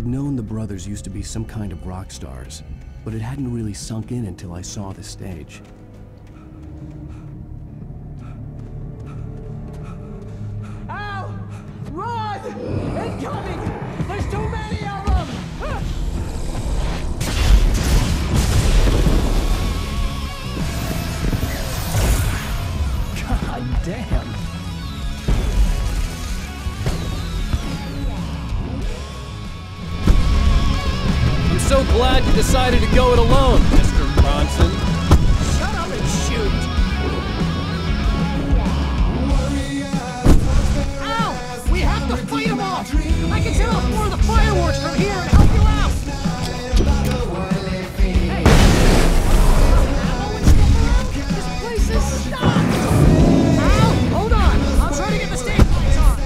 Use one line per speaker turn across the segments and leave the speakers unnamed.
I'd known the brothers used to be some kind of rock stars, but it hadn't really sunk in until I saw the stage.
Al! Run! Incoming! There's too many of them! God damn!
I'm so glad you decided to go it alone, Mr. Bronson.
Shut up and shoot! Ow! We have to fight them off! I can set off more of the fireworks from here and help you out! Hey! This place is stopped! Ow! Hold on! I'm trying to get the stage lights on!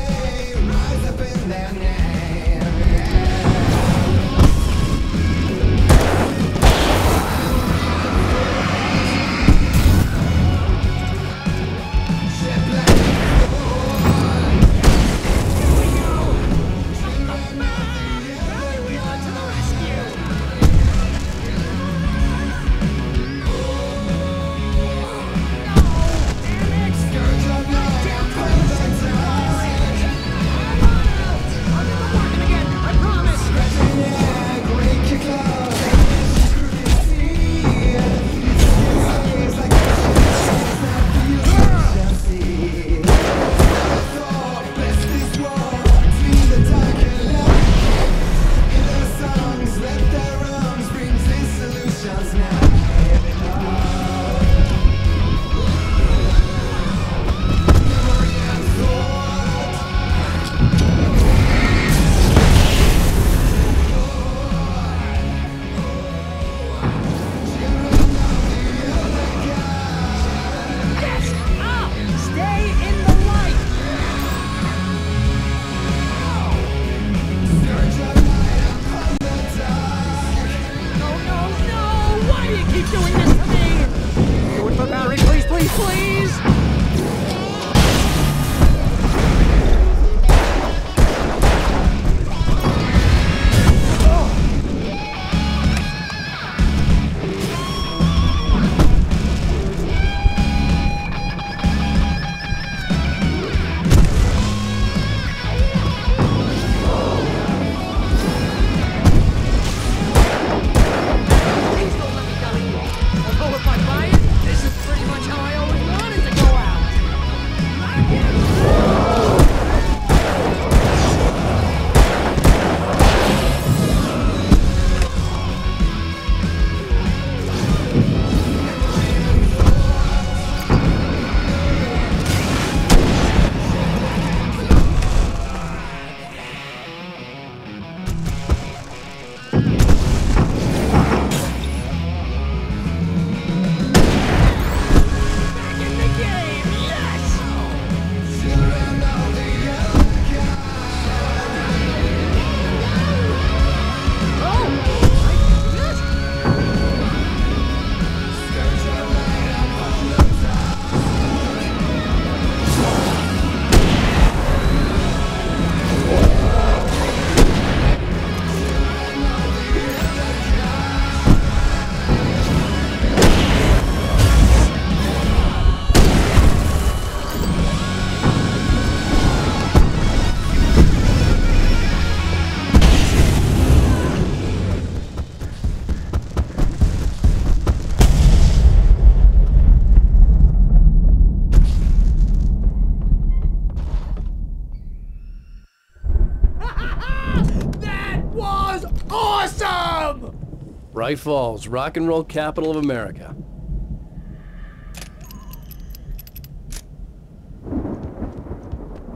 Bright Falls, rock and roll capital of America.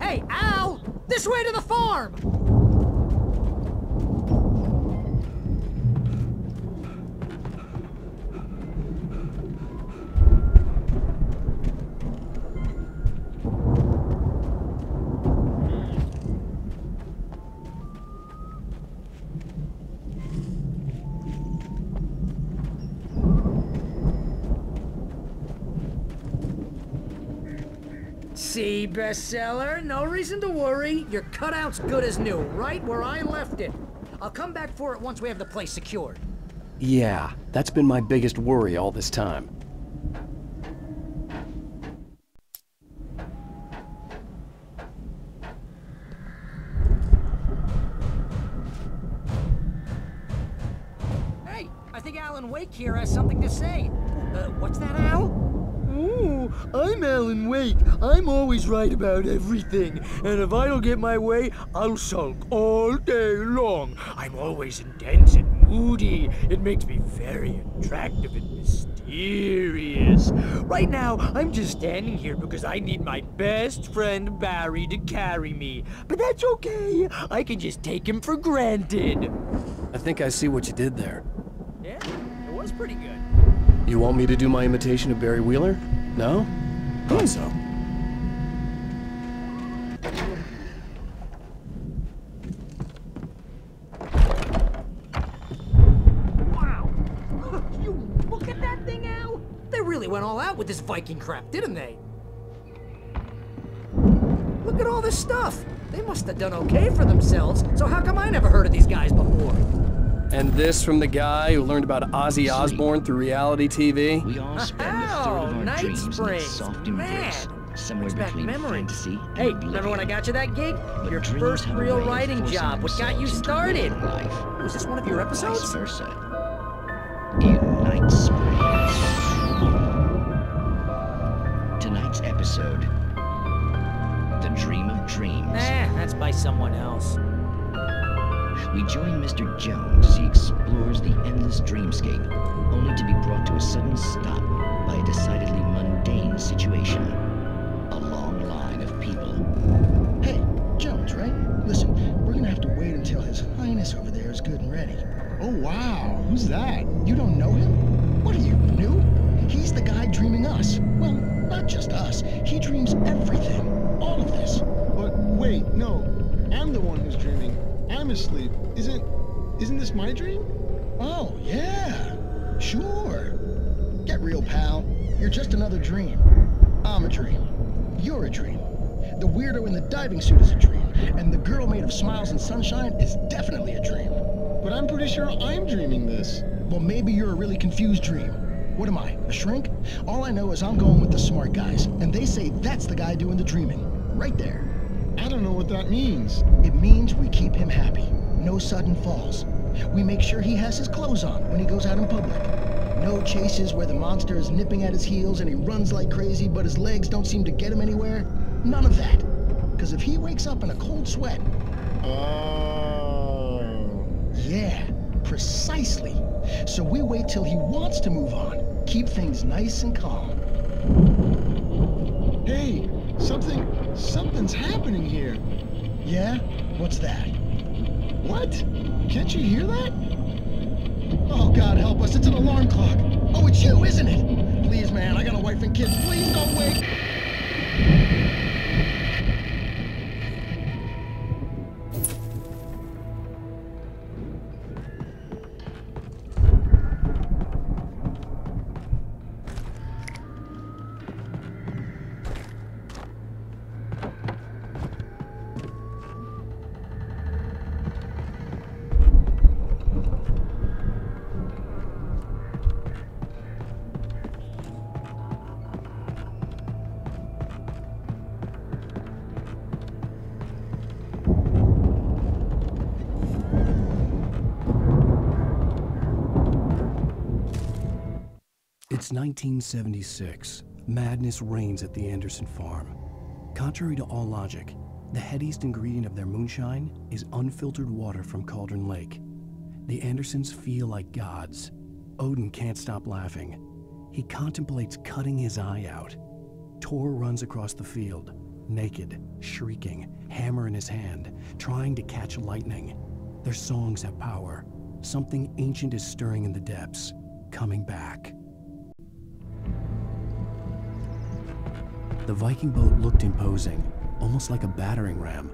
Hey, Al! This way to the farm! See, bestseller? No reason to worry. Your cutout's good as new, right where I left it. I'll come back for it once we have the place secured.
Yeah, that's been my biggest worry all this time.
Hey, I think Alan Wake here has something to say. What's that, Al?
Ooh, I'm Alan Wake. I'm always right about everything. And if I don't get my way, I'll sulk all day long. I'm always intense and moody. It makes me very attractive and mysterious. Right now, I'm just standing here because I need my best friend Barry to carry me. But that's okay. I can just take him for granted.
I think I see what you did there.
Yeah, it was pretty good.
You want me to do my imitation of Barry Wheeler? No? Thought so.
Wow! You look at that thing, Al! They really went all out with this Viking crap, didn't they? Look at all this stuff! They must have done okay for themselves, so how come I never heard of these guys before?
And this from the guy who learned about Ozzy Osbourne through reality TV?
We all spend a third of our
Night
dreams in
Springs.
that soft embrace, somewhere
Brings back
between
memories.
fantasy
Hey,
and
remember when I got you that gig?
But
Your
dreams
first
have a
real
way of
writing
forcing
job. What got you
themselves into
started?
real life,
Was this one of your
or
episodes?
Vice versa. In Night Springs. Tonight's episode, The Dream of Dreams.
That's by someone else.
We join Mr. Jones as he explores the endless dreamscape, only to be brought to a sudden stop by a decidedly mundane situation. A long line of people.
Hey, Jones, right? Listen, we're gonna have to wait until His Highness over there is good and ready.
Oh, wow. Who's that?
You don't know him? What are you, new? He's the guy dreaming us. Well, not just us. He dreams everything. All of this.
But wait, no. I'm the one who's dreaming. I'm asleep. Isn't this my dream?
Oh, yeah. Sure. Get real, pal. You're just another dream. I'm a dream. You're a dream. The weirdo in the diving suit is a dream. And the girl made of smiles and sunshine is definitely a dream.
But I'm pretty sure I'm dreaming this.
Well, maybe you're a really confused dream. What am I, a shrink? All I know is I'm going with the smart guys, and they say that's the guy doing the dreaming. Right there.
I don't know what that means.
It means we keep him happy. No sudden falls. We make sure he has his clothes on when he goes out in public. No chases where the monster is nipping at his heels and he runs like crazy, but his legs don't seem to get him anywhere. None of that. Because if he wakes up in a cold sweat...
Oh.
Yeah, precisely. So we wait till he wants to move on. Keep things nice and calm.
Hey, something's happening here.
Yeah? What's that?
What? Can't you hear that?
Oh, God help us, it's an alarm clock. Oh, it's you, isn't it? Please, man, I got a wife and kids. Please don't wake.
It's 1976. Madness reigns at the Anderson farm. Contrary to all logic, the headiest ingredient of their moonshine is unfiltered water from Cauldron Lake. The Andersons feel like gods. Odin can't stop laughing. He contemplates cutting his eye out. Tor runs across the field, naked, shrieking, hammer in his hand, trying to catch lightning. Their songs have power. Something ancient is stirring in the depths, coming back. The Viking boat looked imposing, almost like a battering ram.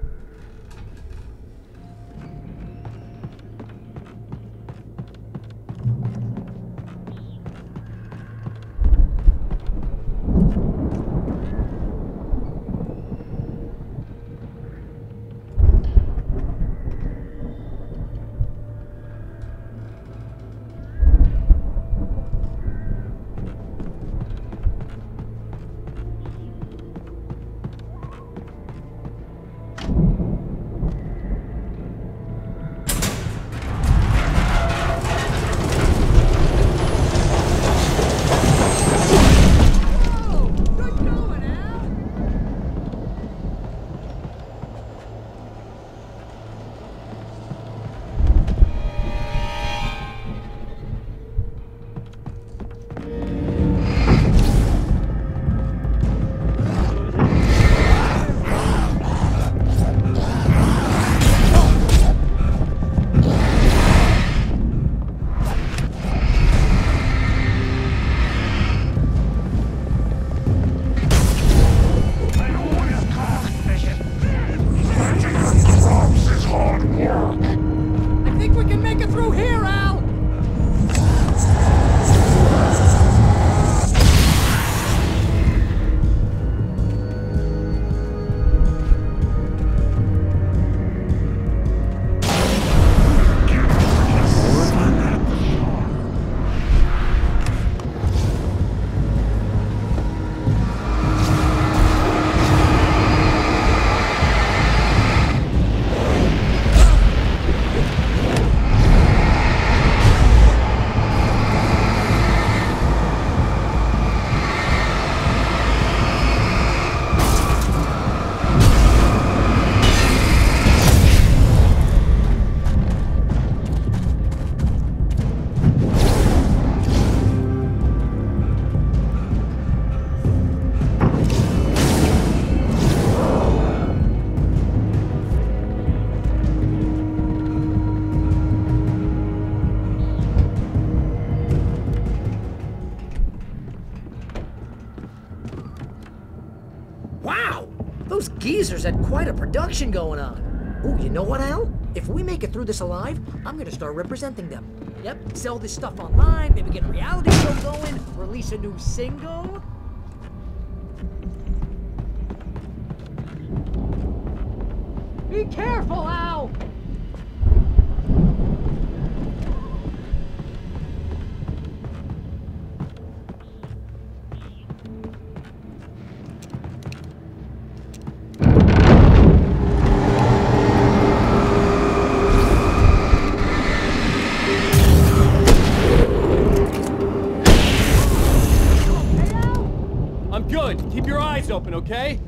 I think we can make it through here, Al! Wow! Those geezers had quite a production going on. Ooh, you know what, Al? If we make it through this alive, I'm gonna start representing them. Yep, sell this stuff online, maybe get a reality show going, release a new single. Be careful, Al!
I'm good. Keep your eyes open, okay?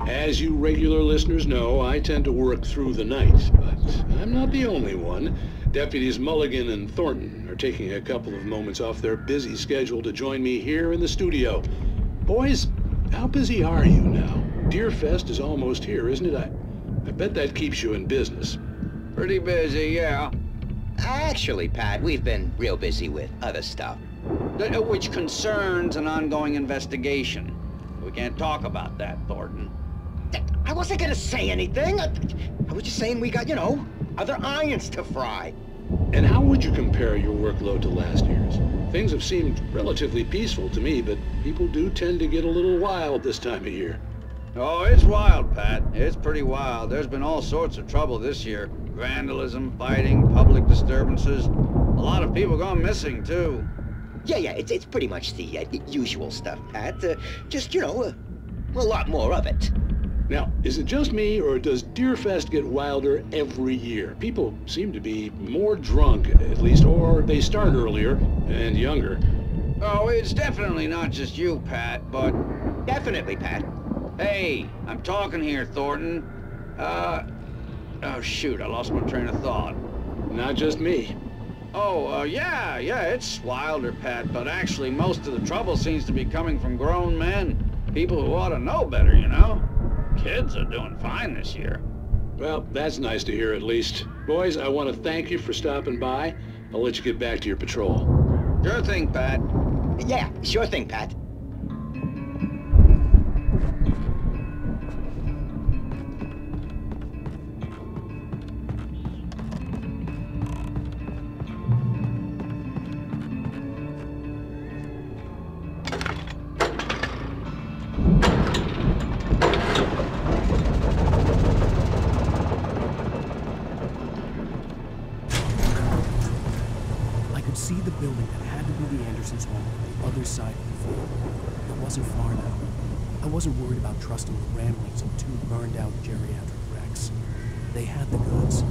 As you regular listeners know, I tend to work through the night, but I'm not the only one. Deputies Mulligan and Thornton are taking a couple of moments off their busy schedule to join me here in the studio. Boys, how busy are you now? Deerfest is almost here, isn't it? I bet that keeps you in business.
Pretty busy, yeah. Actually, Pat, we've been real busy with other stuff, which concerns an ongoing investigation. We can't talk about that, Thornton.
I wasn't gonna say anything. I was just saying we got, other irons to fry.
And how would you compare your workload to last year's? Things have seemed relatively peaceful to me, but people do tend to get a little wild this time of year.
Oh, it's wild, Pat. It's pretty wild. There's been all sorts of trouble this year. Vandalism, fighting, public disturbances. A lot of people gone missing, too.
Yeah, it's pretty much the usual stuff, Pat. Just, a lot more of it.
Now, is it just me, or does Deerfest get wilder every year? People seem to be more drunk, at least, or they start earlier and younger.
Oh, it's definitely not just you, Pat, but...
Definitely, Pat.
Hey, I'm talking here, Thornton. Oh, shoot, I lost my train of thought.
Not just me.
Oh, yeah, it's wilder, Pat, but actually most of the trouble seems to be coming from grown men. People who ought to know better, you know? Kids are doing fine this year.
Well, that's nice to hear at least. Boys, I want to thank you for stopping by. I'll let you get back to your patrol.
Sure thing, Pat.
Yeah, sure thing, Pat.
See the building that had to be the Andersons' home on the other side of the field. It wasn't far now. I wasn't worried about trusting the ramblings of two burned-out geriatric wrecks. They had the goods.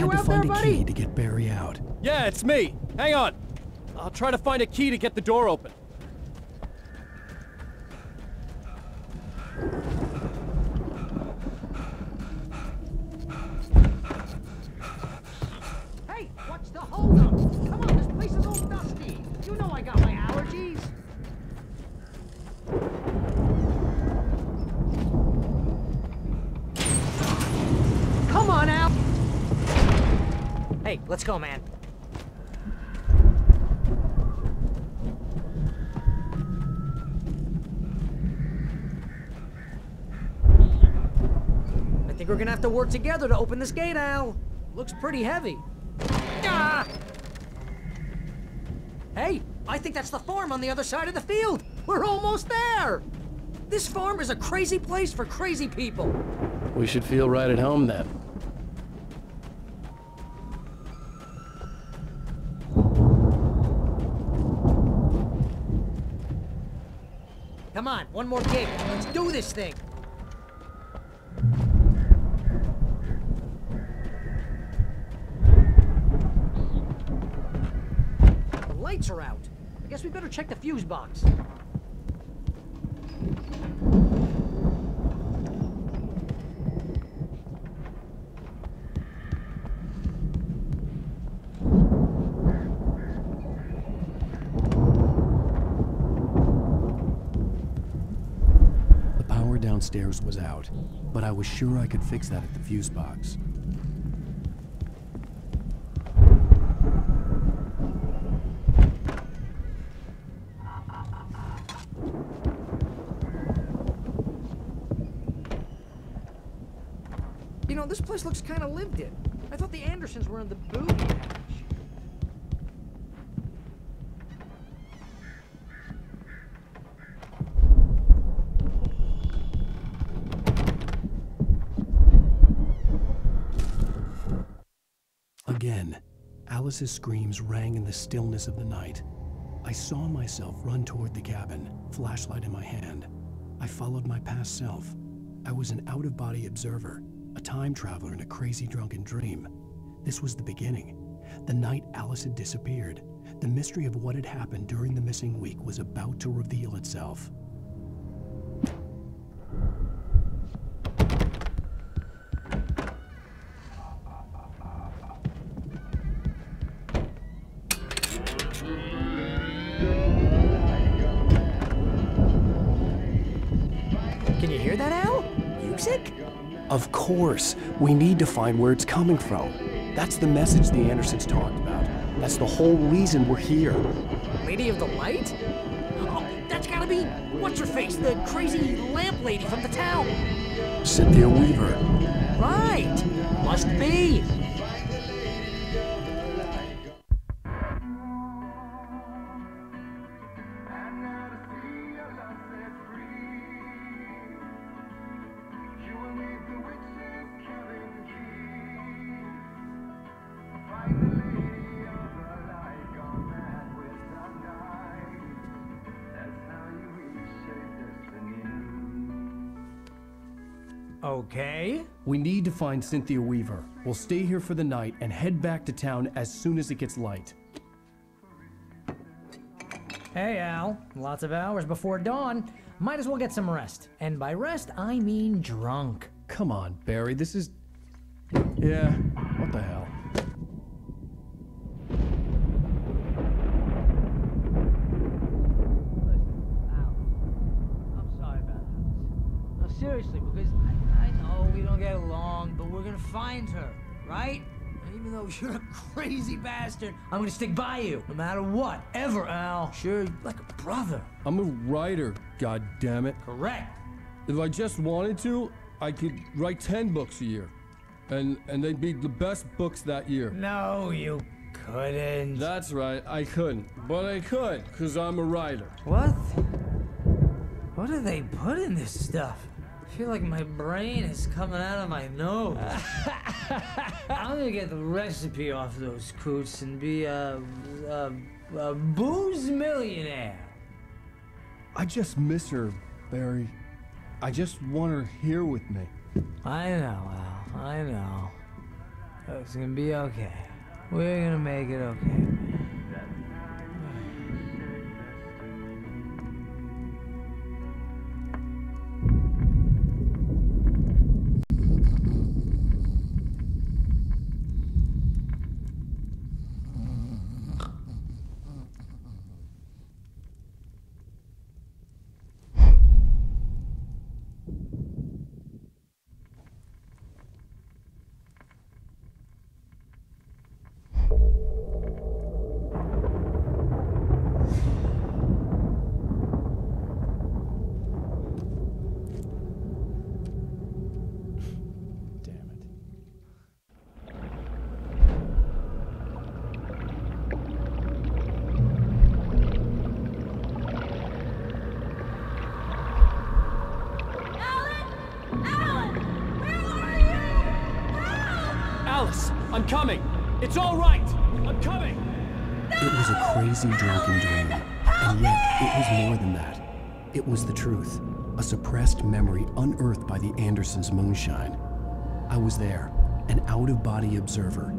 you
to
out there,
find a
buddy?
key to get Barry out.
Yeah, it's me. Hang on. I'll try to find a key to get the door open.
Hey, what's the holdup? Come on, this place is all dusty. You know I got my allergies. Come on, Al. Hey, let's go, man. I think we're gonna have to work together to open this gate, Al. Looks pretty heavy. Ah! Hey, I think that's the farm on the other side of the field. We're almost there. This farm is a crazy place for crazy people.
We should feel right at home then.
Come on, one more gig. Let's do this thing. The lights are out. I guess we better check the fuse box.
Downstairs was out, but I was sure I could fix that at the fuse box.
You know, this place looks kind of lived in. I thought the Andersons were in the booty patch.
Again, Alice's screams rang in the stillness of the night. I saw myself run toward the cabin, flashlight in my hand. I followed my past self. I was an out-of-body observer, a time traveler in a crazy drunken dream. This was the beginning. The night Alice had disappeared. The mystery of what had happened during the missing week was about to reveal itself.
Can you hear that, Al? Music?
Of course. We need to find where it's coming from. That's the message the Andersons talked about. That's the whole reason we're here.
Lady of the Light? Oh, that's gotta be... What's-her-face? The crazy lamp lady from the town.
Cynthia Weaver.
Right. Must be. Okay.
We need to find Cynthia Weaver. We'll stay here for the night and head back to town as soon as it gets light.
Hey, Al. Lots of hours before dawn. Might as well get some rest. And by rest, I mean drunk.
Come on, Barry, this is... Yeah, what the hell?
Seriously, because I know we don't get along, but we're gonna find her, right? And even though you're a crazy bastard, I'm gonna stick by you, no matter what, ever, Al. Sure, like a brother.
I'm a writer, goddammit.
Correct.
If I just wanted to, I could write 10 books a year. And they'd be the best books that year.
No, you couldn't.
That's right, I couldn't. But I could, because I'm a writer.
What? What do they put in this stuff? I feel like my brain is coming out of my nose. I'm gonna get the recipe off those coots and be a booze millionaire.
I just miss her, Barry. I just want her here with me.
I know, Al. I know.
It's gonna be okay. We're gonna make it okay.
Alice, I'm coming! It's all right! I'm coming!
It was a crazy, drunken dream, and yet it was more than that. It was the truth, a suppressed memory unearthed by the Andersons' moonshine. I was there, an out-of-body observer.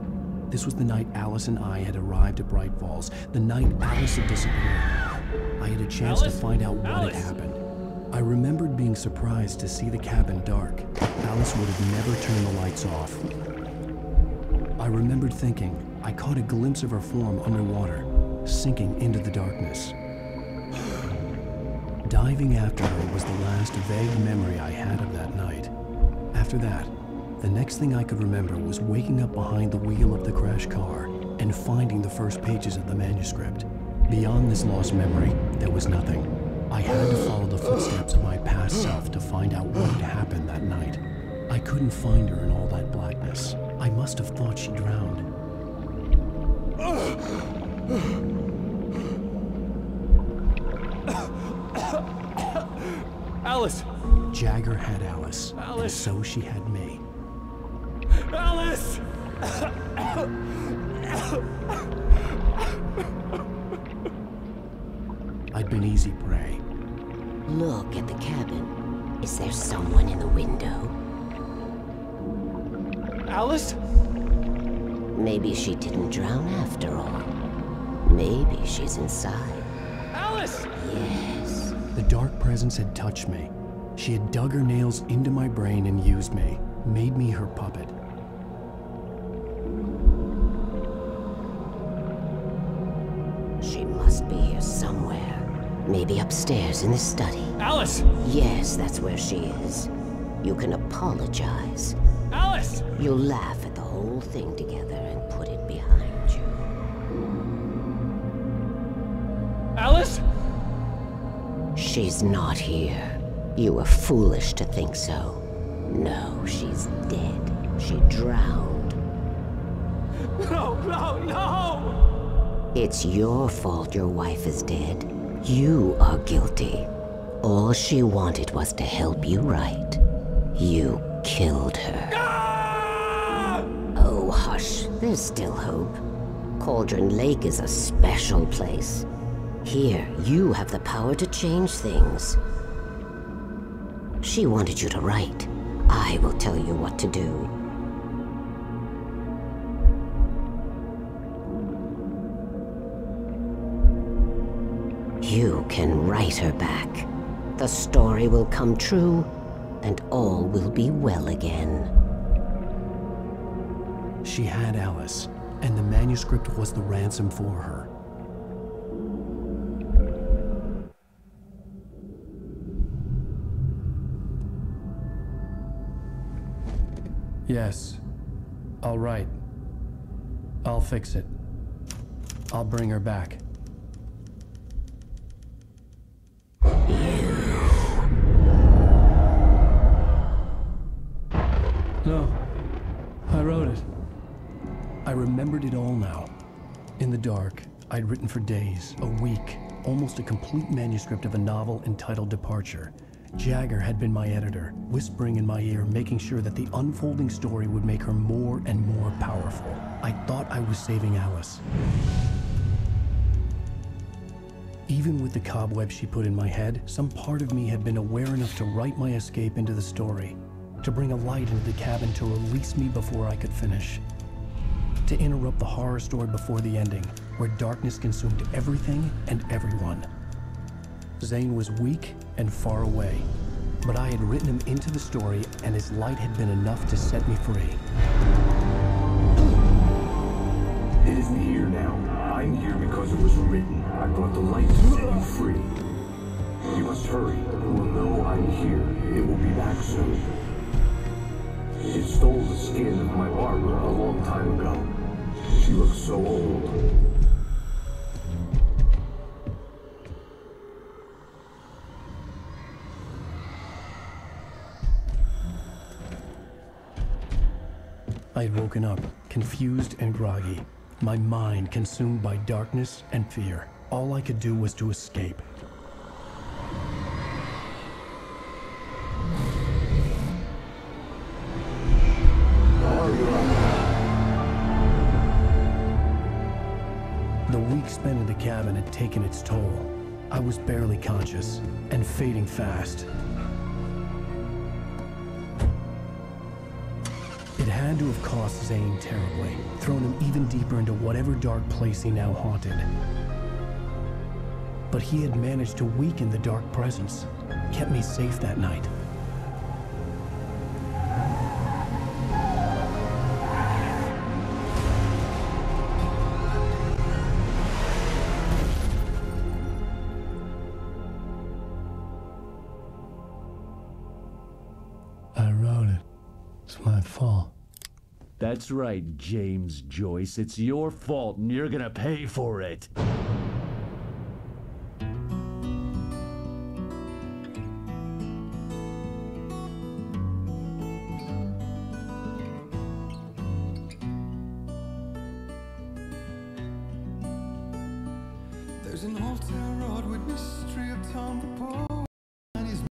This was the night Alice and I had arrived at Bright Falls, the night Alice had disappeared. I had a chance to find out what had happened. I remembered being surprised to see the cabin dark. Alice would have never turned the lights off. I remembered thinking I caught a glimpse of her form underwater, sinking into the darkness. Diving after her was the last vague memory I had of that night. After that, the next thing I could remember was waking up behind the wheel of the crashed car and finding the first pages of the manuscript. Beyond this lost memory, there was nothing. I had to follow the footsteps of my past self to find out what had happened that night. I couldn't find her in all that blackness. I must have thought she drowned.
Alice!
Jagger had Alice,
Alice.
and so she had me.
Alice!
I'd been easy prey.
Look at the cabin. Is there someone in the window?
Alice?
Maybe she didn't drown after all. Maybe she's inside.
Alice!
Yes.
The dark presence had touched me. She had dug her nails into my brain and used me, made me her puppet.
She must be here somewhere. Maybe upstairs in the study.
Alice!
Yes, that's where she is. You can apologize.
Alice!
You'll laugh at the whole thing together and put it behind you.
Alice?
She's not here. You were foolish to think so. No, she's dead. She drowned.
No, no, no!
It's your fault your wife is dead. You are guilty. All she wanted was to help you right. You killed her.
Ah!
Oh, hush. There's still hope. Cauldron Lake is a special place. Here, you have the power to change things. She wanted you to write. I will tell you what to do. You can write her back. The story will come true, and all will be well again.
She had Alice, and the manuscript was the ransom for her. Yes. All right. I'll fix it. I'll bring her back. No. I wrote it. I remembered it all now. In the dark, I'd written for days, a week, almost a complete manuscript of a novel entitled Departure. Jagger had been my editor, whispering in my ear, making sure that the unfolding story would make her more and more powerful. I thought I was saving Alice. Even with the cobwebs she put in my head, some part of me had been aware enough to write my escape into the story, to bring a light into the cabin to release me before I could finish. to interrupt the horror story before the ending, where darkness consumed everything and everyone. Zane was weak and far away, but I had written him into the story, and his light had been enough to set me free.
It isn't here now. I'm here because it was written. I brought the light to set you free. You must hurry. It will know I'm here. It will be back soon. It stole the skin of my Barbara a long time ago. She looks so old.
I had woken up, confused and groggy, my mind consumed by darkness and fear. All I could do was to escape. The week spent in the cabin had taken its toll. I was barely conscious, and fading fast. It had to have cost Zane terribly, thrown him even deeper into whatever dark place he now haunted. But he had managed to weaken the dark presence, kept me safe that night.
I wrote it. It's my fault.
That's right, James Joyce. It's your fault, and you're gonna pay for it.
There's an old town road with mystery upon the pole.